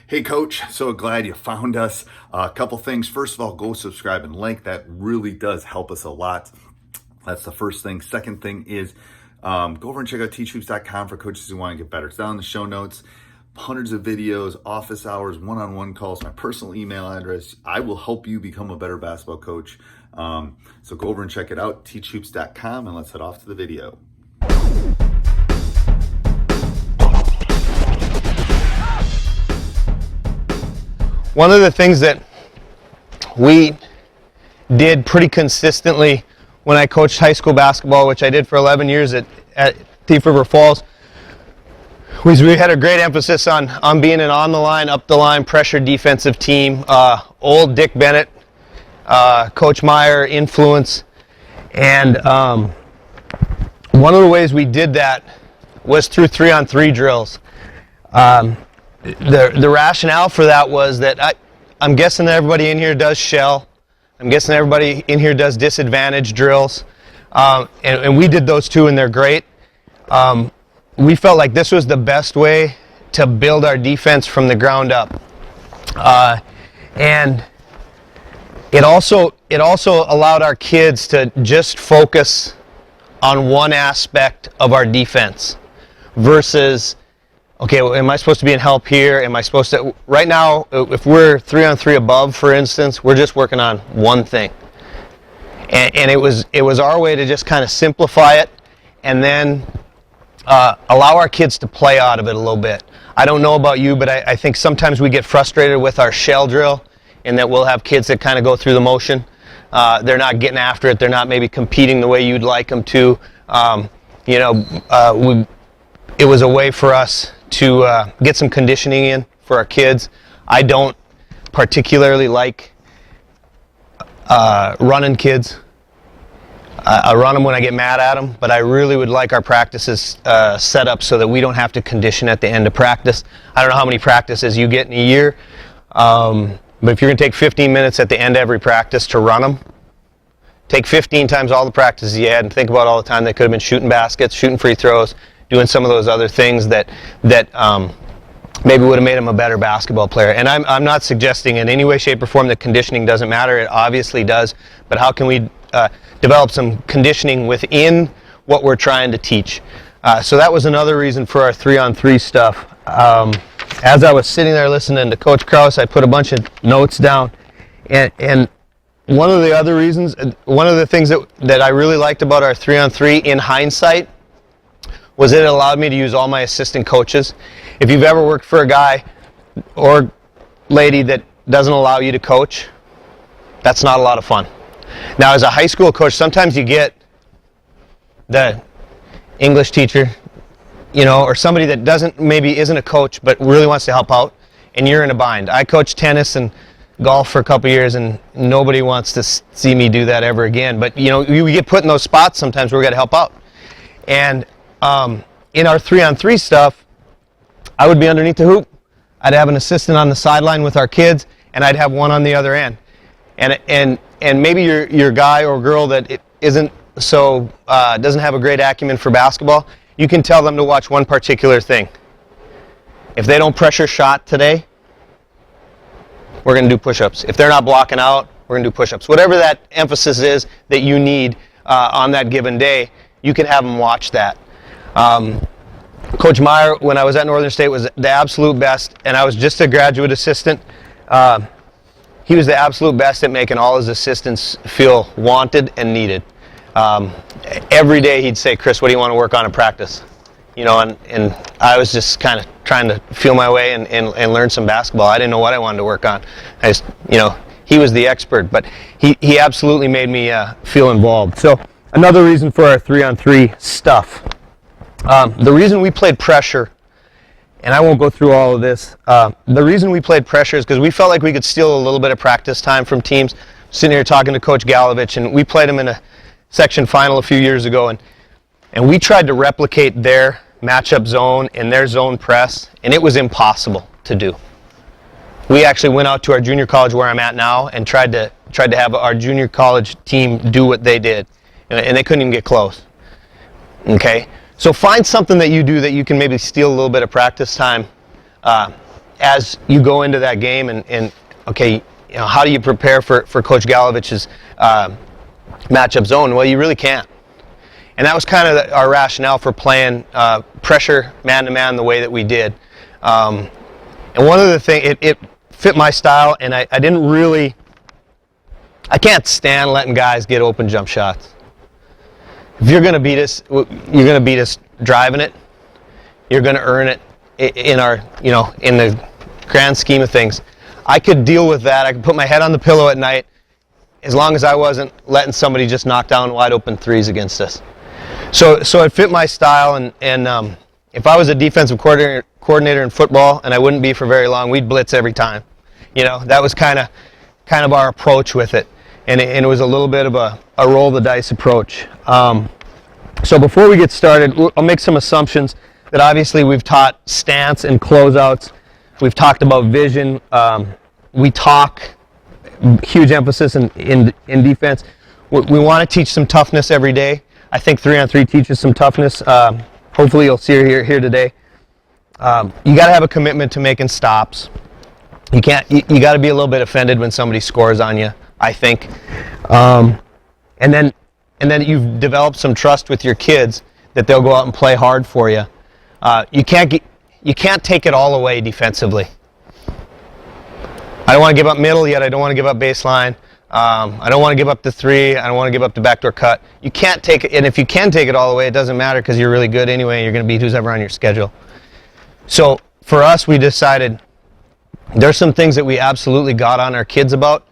Hey, Coach, so glad you found us. A couple things. First of all, go subscribe and like. That really does help us a lot. That's the first thing. Second thing is go over and check out teachhoops.com for coaches who want to get better. It's down in the show notes. Hundreds of videos, office hours, one-on-one calls, my personal email address. I will help you become a better basketball coach. So go over and check it out, teachhoops.com, and let's head off to the video. One of the things that we did pretty consistently when I coached high school basketball, which I did for 11 years at Thief River Falls, was we had a great emphasis on being an on-the-line, up-the-line, pressure defensive team. Old Dick Bennett, Coach Meyer influence. And one of the ways we did that was through 3-on-3 drills. The rationale for that was that I'm guessing that everybody in here does shell. I'm guessing everybody in here does disadvantage drills. And we did those too, and they're great. We felt like this was the best way to build our defense from the ground up. And it also allowed our kids to just focus on one aspect of our defense versus, okay, well, am I supposed to be in help here? Am I supposed to? Right now, if we're 3-on-3 above, for instance, we're just working on one thing. And it was our way to just kind of simplify it and then allow our kids to play out of it a little bit. I don't know about you, but I think sometimes we get frustrated with our shell drill in that we'll have kids that kind of go through the motion. They're not getting after it. They're not maybe competing the way you'd like them to. It was a way for us to get some conditioning in for our kids. I don't particularly like running kids. I run them when I get mad at them, but I really would like our practices set up so that we don't have to condition at the end of practice. I don't know how many practices you get in a year, but if you're going to take 15 minutes at the end of every practice to run them, take 15 times all the practices you had and think about all the time they could have been shooting baskets, shooting free throws, doing some of those other things that maybe would have made him a better basketball player. And I'm not suggesting in any way, shape, or form that conditioning doesn't matter. It obviously does. But how can we develop some conditioning within what we're trying to teach? So that was another reason for our 3-on-3 stuff. As I was sitting there listening to Coach Krause, I put a bunch of notes down. And one of the other reasons, one of the things that I really liked about our 3-on-3 in hindsight was it allowed me to use all my assistant coaches. If you've ever worked for a guy or lady that doesn't allow you to coach, that's not a lot of fun. Now, as a high school coach, sometimes you get the English teacher, or somebody that maybe isn't a coach but really wants to help out, and you're in a bind. I coached tennis and golf for a couple years, and nobody wants to see me do that ever again. But, we get put in those spots sometimes where we got to help out. And in our 3-on-3 stuff, I would be underneath the hoop. I'd have an assistant on the sideline with our kids, and I'd have one on the other end. And maybe your guy or girl that isn't so doesn't have a great acumen for basketball, you can tell them to watch one particular thing. If they don't pressure shot today, we're going to do push-ups. If they're not blocking out, we're going to do push-ups. Whatever that emphasis is that you need on that given day, you can have them watch that. Coach Meyer, when I was at Northern State, was the absolute best, and I was just a graduate assistant. He was the absolute best at making all his assistants feel wanted and needed. Every day he'd say, "Chris, what do you want to work on in practice?" And I was just kind of trying to feel my way and learn some basketball. I didn't know what I wanted to work on. He was the expert, but he absolutely made me feel involved. So another reason for our 3-on-3 stuff. The reason we played pressure, and I won't go through all of this, the reason we played pressure is because we felt like we could steal a little bit of practice time from teams. Sitting here talking to Coach Galovich, and we played him in a section final a few years ago, and we tried to replicate their matchup zone and their zone press, and it was impossible to do. We actually went out to our junior college where I'm at now and tried to have our junior college team do what they did, and they couldn't even get close. Okay? So find something that you do that you can maybe steal a little bit of practice time as you go into that game and okay, how do you prepare for Coach Galovich's matchup zone? Well, you really can't. And that was kind of our rationale for playing pressure man-to-man the way that we did. And one of the things, it fit my style, and I can't stand letting guys get open jump shots. If you're going to beat us, you're going to beat us driving it. You're going to earn it in our, in the grand scheme of things. I could deal with that. I could put my head on the pillow at night as long as I wasn't letting somebody just knock down wide open threes against us. So it fit my style, and if I was a defensive coordinator in football, and I wouldn't be for very long, we'd blitz every time. That was kind of our approach with it, and it was a little bit of a roll the dice approach. So before we get started, I'll make some assumptions that obviously we've taught stance and closeouts. We've talked about vision. We talk huge emphasis in defense. We want to teach some toughness every day. I think 3-on-3 teaches some toughness. Hopefully you'll see it here today. You got to have a commitment to making stops. You got to be a little bit offended when somebody scores on you, I think. And then you've developed some trust with your kids that they'll go out and play hard for you. You can't take it all away defensively. I don't want to give up middle yet. I don't want to give up baseline. I don't want to give up the three. I don't want to give up the backdoor cut. You can't take it, and if you can take it all away, it doesn't matter because you're really good anyway. You're going to beat who's ever on your schedule. So for us, we decided there's some things that we absolutely got on our kids about,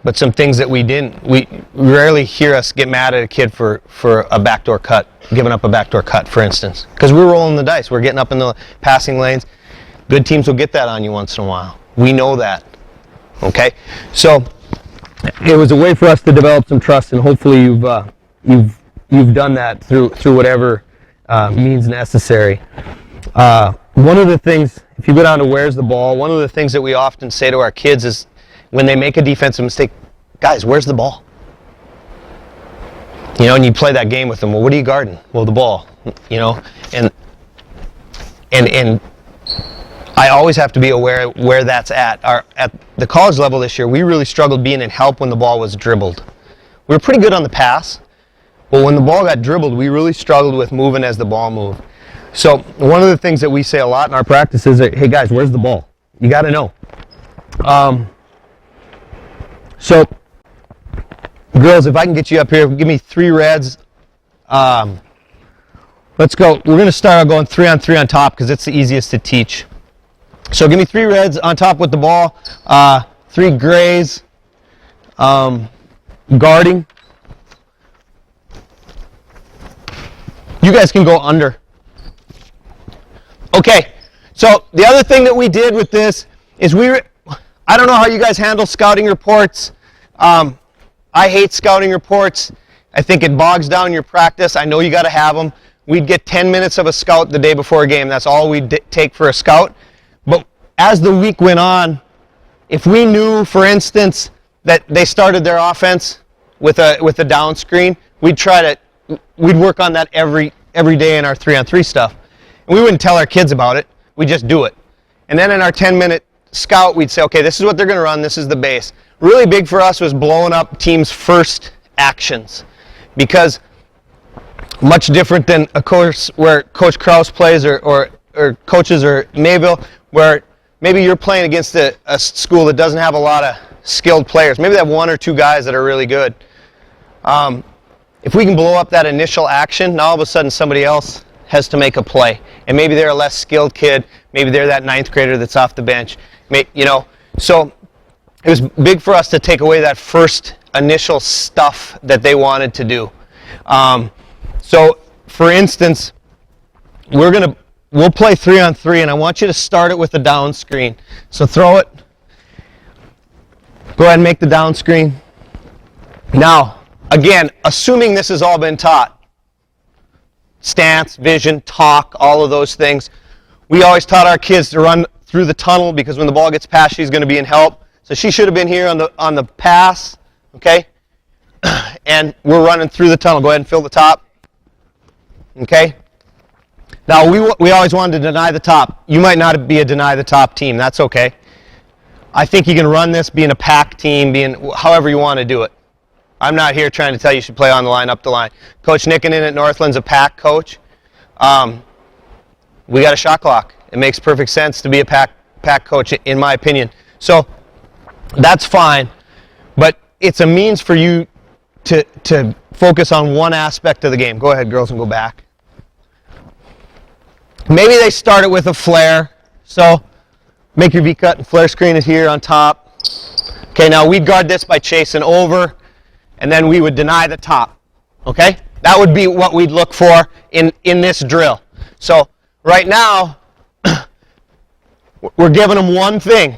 but some things that we didn't. We rarely hear us get mad at a kid for a backdoor cut, giving up a backdoor cut, for instance, because we're rolling the dice. We're getting up in the passing lanes. Good teams will get that on you once in a while. We know that. Okay, so it was a way for us to develop some trust, and hopefully you've done that through whatever means necessary. One of the things, if you go down to where's the ball, one of the things that we often say to our kids is when they make a defensive mistake, guys, where's the ball? And you play that game with them. Well, what are you guarding? Well, the ball. And I always have to be aware where that's at. At the college level this year, we really struggled being in help when the ball was dribbled. We were pretty good on the pass, but when the ball got dribbled, we really struggled with moving as the ball moved. So one of the things that we say a lot in our practice is, hey guys, where's the ball? You got to know. So girls, if I can get you up here, give me 3 reds. Let's go. We're going to start going 3-on-3 on top because it's the easiest to teach. So give me 3 reds on top with the ball, 3 grays, guarding. You guys can go under. Okay, so the other thing that we did with this is I don't know how you guys handle scouting reports. I hate scouting reports. I think it bogs down your practice. I know you got to have them. We'd get 10 minutes of a scout the day before a game. That's all we'd take for a scout. But as the week went on, if we knew, for instance, that they started their offense with a down screen, we'd work on that every day in our 3-on-3 stuff. And we wouldn't tell our kids about it. We'd just do it. And then in our 10-minute scout, we'd say, okay, this is what they're going to run. This is the base. Really big for us was blowing up teams' first actions, because much different than a course where Coach Krause plays or coaches or Mayville, where maybe you're playing against a school that doesn't have a lot of skilled players. Maybe they have 1 or 2 guys that are really good. If we can blow up that initial action, now all of a sudden somebody else has to make a play. And maybe they're a less skilled kid. Maybe they're that 9th grader that's off the bench. So it was big for us to take away that first initial stuff that they wanted to do. So, for instance, we'll play 3-on-3, and I want you to start it with a down screen. So throw it. Go ahead and make the down screen. Now, again, assuming this has all been taught, stance, vision, talk, all of those things, we always taught our kids to run through the tunnel, because when the ball gets past, she's going to be in help. So she should have been here on the pass, okay? And we're running through the tunnel. Go ahead and fill the top, okay? Now, we always wanted to deny the top. You might not be a deny the top team. That's okay. I think you can run this being a pack team, being however you want to do it. I'm not here trying to tell you should play on the line, up the line. Coach Nickenen at Northland's a pack coach. We got a shot clock. It makes perfect sense to be a pack coach, in my opinion. So that's fine, but it's a means for you to focus on one aspect of the game. Go ahead, girls, and go back. Maybe they start it with a flare. So make your V-cut, and flare screen is here on top. Okay, now we'd guard this by chasing over, and then we would deny the top. Okay? That would be what we'd look for in this drill. So right now, we're giving them one thing.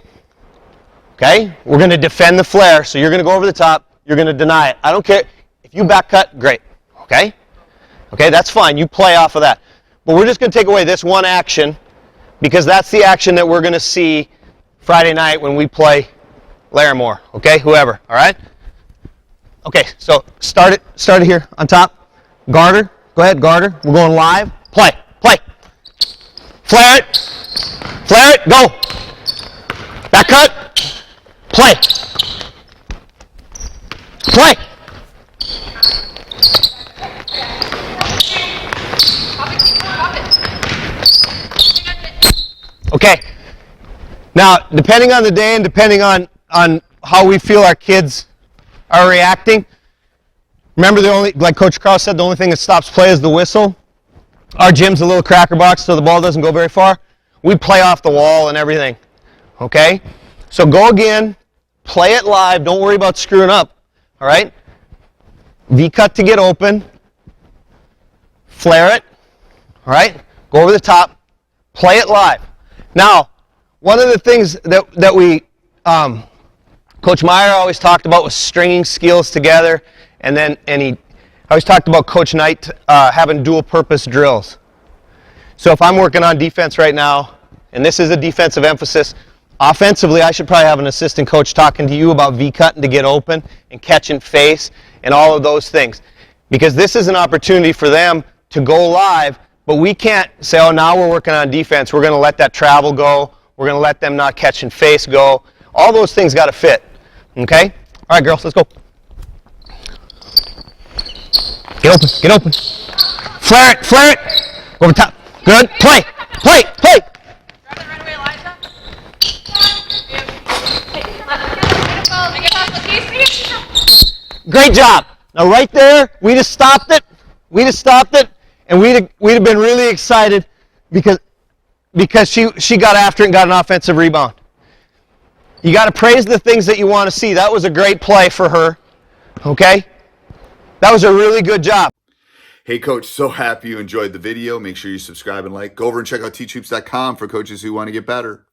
Okay? We're going to defend the flare, so you're going to go over the top, you're going to deny it. I don't care. If you back cut, great. Okay? Okay, that's fine. You play off of that. But we're just going to take away this one action, because that's the action that we're going to see Friday night when we play Larimore. Okay? Whoever. All right? Okay, so start it here on top. Garter. Go ahead, garter. We're going live. Play. Flare it. Go. Back cut. Play. Okay. Now, depending on the day and depending on how we feel our kids are reacting, remember like Coach Krause said, the only thing that stops play is the whistle. Our gym's a little cracker box, so the ball doesn't go very far. We play off the wall and everything. Okay? So go again, play it live, don't worry about screwing up. All right? V-cut to get open. Flare it. All right? Go over the top. Play it live. Now, one of the things that we, Coach Meyer always talked about was stringing skills together, and he always talked about Coach Knight having dual purpose drills. So if I'm working on defense right now, and this is a defensive emphasis, offensively I should probably have an assistant coach talking to you about V-cutting to get open and catching face and all of those things. Because this is an opportunity for them to go live, but we can't say, oh, now we're working on defense, we're going to let that travel go, we're going to let them not catching face go. All those things got to fit. Okay? All right, girls, let's go. Get open. Flare it. Go over top. Good. Play. Great job. Now right there, we just stopped it, and we'd have been really excited because she got after it and got an offensive rebound. You got to praise the things that you want to see. That was a great play for her. Okay? That was a really good job. Hey, Coach, so happy you enjoyed the video. Make sure you subscribe and like. Go over and check out teachhoops.com for coaches who want to get better.